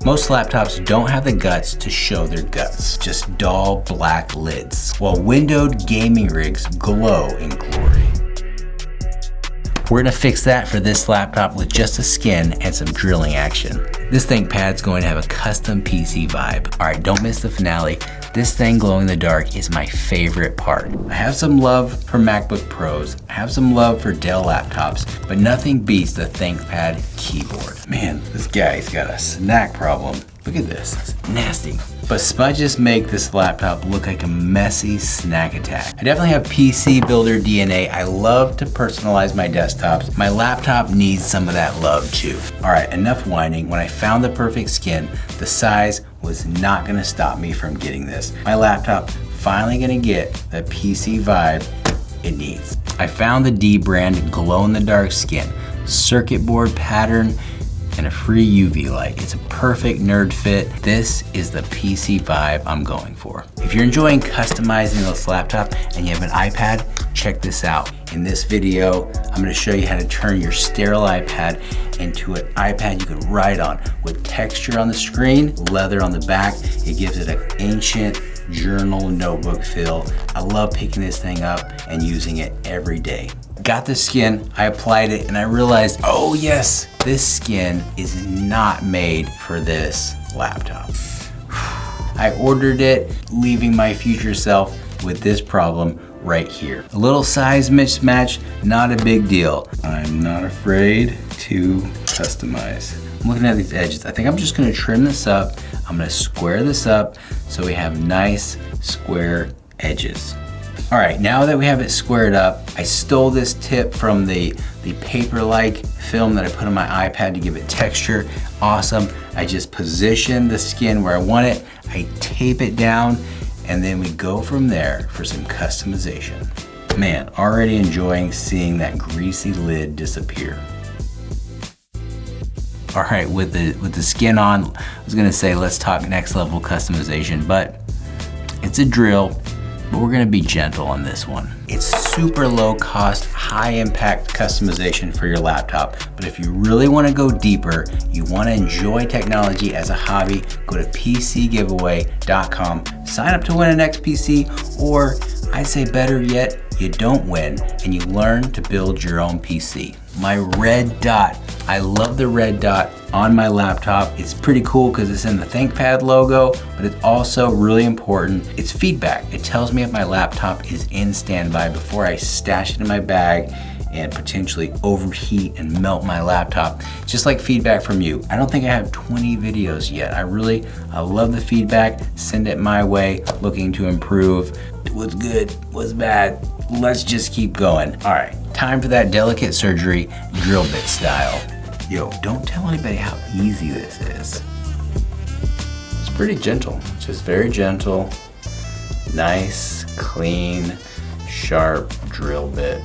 Most laptops don't have the guts to show their guts, just dull black lids, while windowed gaming rigs glow in glory. We're gonna fix that for this laptop with just a skin and some drilling action. This ThinkPad's going to have a custom PC vibe. All right, don't miss the finale. This thing glow in the dark is my favorite part. I have some love for MacBook Pros, I have some love for Dell laptops, but nothing beats the ThinkPad keyboard. Man, this guy's got a snack problem. Look at this, it's nasty. But smudges make this laptop look like a messy snack attack. I definitely have PC builder DNA. I love to personalize my desktops. My laptop needs some of that love too. All right, enough whining. When I found the perfect skin, the size was not gonna stop me from getting this. My laptop finally gonna get the PC vibe it needs. I found the DBrand glow in the dark skin, circuit board pattern, and a free UV light. It's a perfect nerd fit. This is the PC vibe I'm going for. If you're enjoying customizing this laptop and you have an iPad, check this out. In this video, I'm gonna show you how to turn your sterile iPad into an iPad you can write on with texture on the screen, leather on the back. It gives it an ancient journal notebook feel. I love picking this thing up and using it every day. Got the skin, I applied it, and I realized, oh yes, this skin is not made for this laptop. I ordered it, leaving my future self with this problem right here. A little size mismatch, not a big deal. I'm not afraid to customize. I'm looking at these edges. I think I'm just gonna trim this up. I'm gonna square this up so we have nice square edges. All right, now that we have it squared up, I stole this tip from the paper-like film that I put on my iPad to give it texture. Awesome. I just position the skin where I want it, I tape it down, and then we go from there for some customization. Man, already enjoying seeing that greasy lid disappear. All right, with the skin on, I was gonna say let's talk next level customization, but it's a drill. But we're gonna be gentle on this one. It's super low cost, high impact customization for your laptop. But if you really wanna go deeper, you wanna enjoy technology as a hobby, go to PCgiveaway.com, sign up to win an XPC, or I'd say better yet, you don't win and you learn to build your own PC. My red dot, I love the red dot on my laptop. It's pretty cool because it's in the ThinkPad logo, but it's also really important. It's feedback. It tells me if my laptop is in standby before I stash it in my bag and potentially overheat and melt my laptop. Just like feedback from you. I don't think I have 20 videos yet. I love the feedback. Send it my way, looking to improve. What's good, what's bad? Let's just keep going. All right, time for that delicate surgery, drill bit style. Yo, don't tell anybody how easy this is. It's pretty gentle, just very gentle. Nice, clean, sharp drill bit.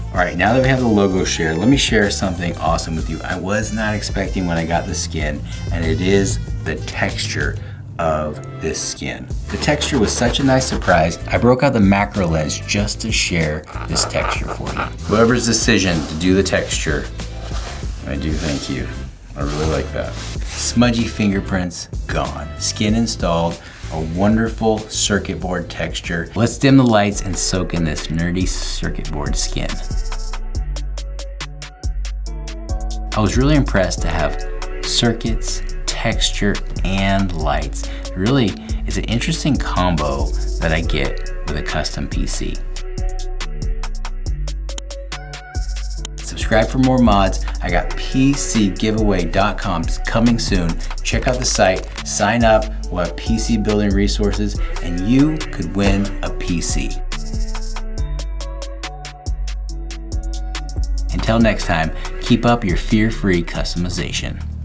All right, now that we have the logo shared, let me share something awesome with you. I was not expecting when I got the skin, and it is the texture of this skin. The texture was such a nice surprise. I broke out the macro lens just to share this texture for you. Whoever's decision to do the texture, I do thank you. I really like that. Smudgy fingerprints gone. Skin installed, a wonderful circuit board texture. Let's dim the lights and soak in this nerdy circuit board skin. I was really impressed to have circuits, texture, and lights. It really is an interesting combo that I get with a custom PC. Subscribe for more mods. I got PCgiveaway.com coming soon. Check out the site, sign up, we'll have PC building resources, and you could win a PC. Until next time, keep up your fear-free customization.